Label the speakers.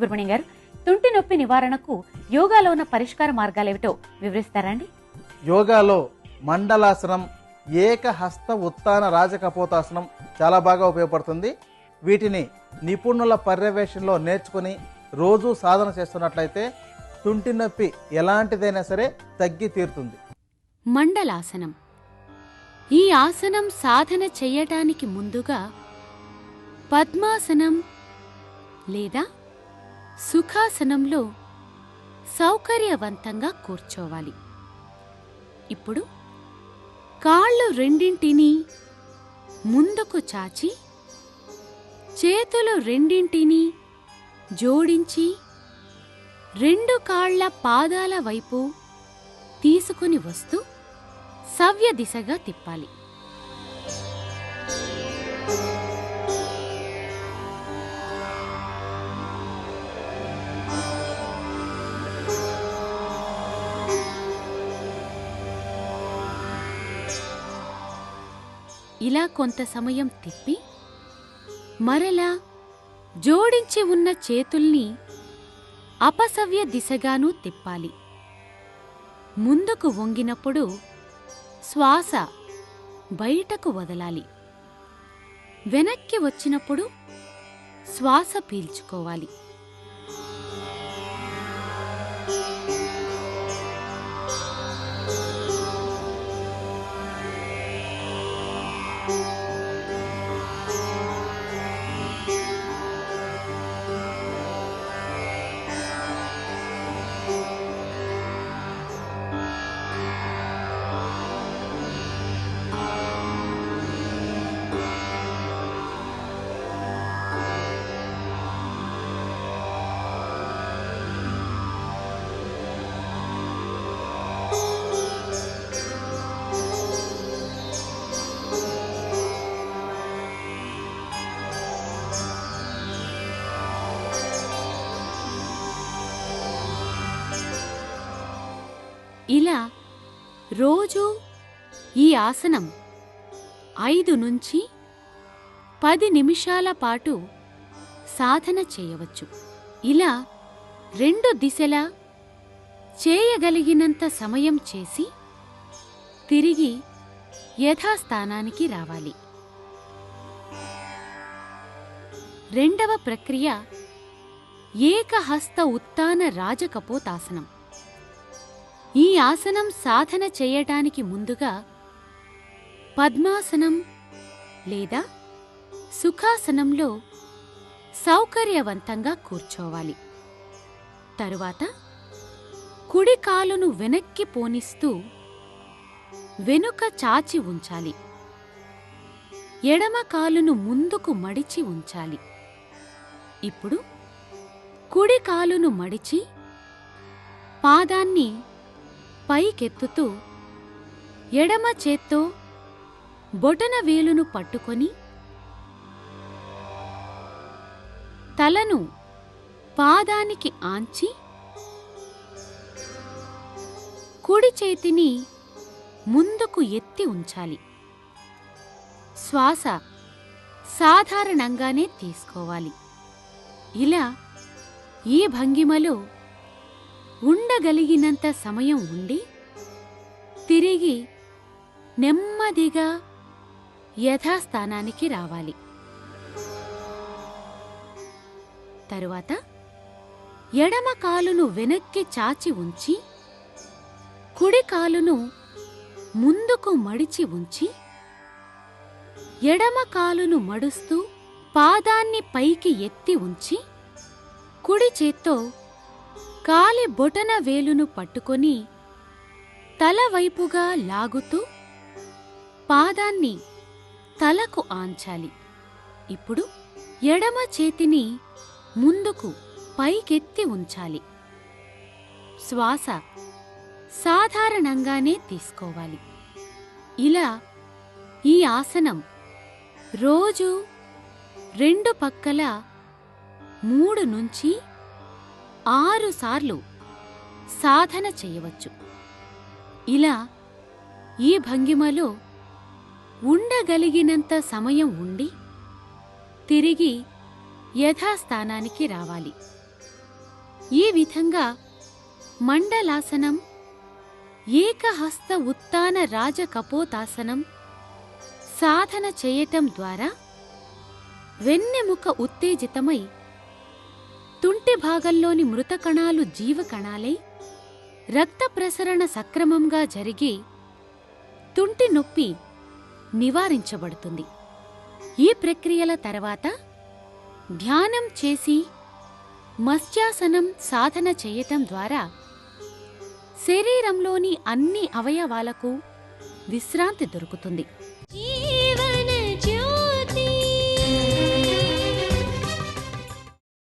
Speaker 1: సుబ్రహ్మణ్యం గారు, తుంటి నొప్పి నివారణకు యోగాలో ఉన్న పరిష్కార మార్గాలేమిటో వివరిస్తారండి?
Speaker 2: యోగాలో మండలాసనం, ఏకహస్త ఉత్తాన రాజకపోతాసనం చాలా బాగా ఉపయోగపడుతుంది. వీటిని నిపుణుల పర్యవేక్షణలో నేర్చుకుని రోజు సాధన చేస్తున్నట్లయితే తుంటి నొప్పి ఎలాంటిదైనా సరే తగ్గి తీరుతుంది.
Speaker 3: మండలాసనం. ఈ ఆసనం సాధన చెయ్యటానికి ముందుగా పద్మాసనం లేదా సుఖాసనంలో సౌకర్యవంతంగా కూర్చోవాలి. ఇప్పుడు కాళ్ళు రెండింటినీ ముందుకు చాచి చేతులు రెండింటినీ జోడించి రెండు కాళ్ల పాదాల వైపు తీసుకుని వస్తూ సవ్య దిశగా తిప్పాలి. ఇలా కొంత సమయం తిప్పి మరలా జోడించి ఉన్న చేతుల్ని అపసవ్య దిశగానూ తిప్పాలి. ముందుకు వంగినప్పుడు శ్వాస బయటకు వదలాలి. వెనక్కి వచ్చినప్పుడు శ్వాస పీల్చుకోవాలి. ఇలా రోజూ ఈ ఆసనం 5 నుంచి 10 నిమిషాల పాటు సాధన చేయవచ్చు. ఇలా 2 దిశలా చేయగలిగినంత సమయం చేసి తిరిగి యథాస్థానానికి రావాలి. రెండవ ప్రక్రియ ఏకహస్త ఉత్తాన రాజకపోతాసనం. ఈ ఆసనం సాధన చేయటానికి ముందుగా పద్మాసనం లేదా సుఖాసనంలో సౌకర్యవంతంగా కూర్చోవాలి. తరువాత కుడి కాలును వెనక్కి పోనిస్తూ వెనుక చాచి ఉంచాలి. ఎడమ కాలును ముందుకు మడిచి ఉంచాలి. ఇప్పుడు కుడి కాలును మడిచి పాదాన్ని పైకెత్తుతూ ఎడమ చేత్తో బొటన వేలును పట్టుకొని తలను పాదానికి ఆంచి కుడి చేతిని ముందుకు ఎత్తి ఉంచాలి. శ్వాస సాధారణంగానే తీసుకోవాలి. ఇలా ఈ భంగిమలో ఉండగలిగినంత సమయం ఉండి తిరిగి నెమ్మదిగా యథాస్థానానికి రావాలి. తరువాత ఎడమ కాలును వెనక్కి చాచి ఉంచి కుడి కాలును ముందుకు మడిచి ఉంచి ఎడమ కాలును మడుస్తూ పాదాన్ని పైకి ఎత్తి ఉంచి కుడి చేత్తో కాలి బొటన వేలును పట్టుకొని తల వైపుగా లాగుతూ పాదాన్ని తలకు ఆంచాలి. ఇప్పుడు ఎడమ చేతిని ముందుకు పైకెత్తి ఉంచాలి. శ్వాస సాధారణంగానే తీసుకోవాలి. ఇలా ఈ ఆసనం రోజు 2 పక్కల 3 నుంచి 6 సార్లు సాధన చేయవచ్చు. ఇలా ఈ భంగిమలో ఉండగలిగినంత సమయం ఉండి తిరిగి యథాస్థానానికి రావాలి. ఈ విధంగా మండలాసనం, ఏకహస్త ఉత్తాన రాజకపోతాసనం సాధన చేయటం ద్వారా వెన్నెముక ఉత్తేజితమై తుంటి భాగంలోని మృత కణాలు జీవకణాలై రక్త ప్రసరణ సక్రమంగా జరిగి తుంటి నొప్పి నివారించబడుతుంది. ఈ ప్రక్రియల తర్వాత ధ్యానం చేసి మత్స్యాసనం సాధన చేయటం ద్వారా శరీరంలోని అన్ని అవయవాలకు విశ్రాంతి దొరుకుతుంది.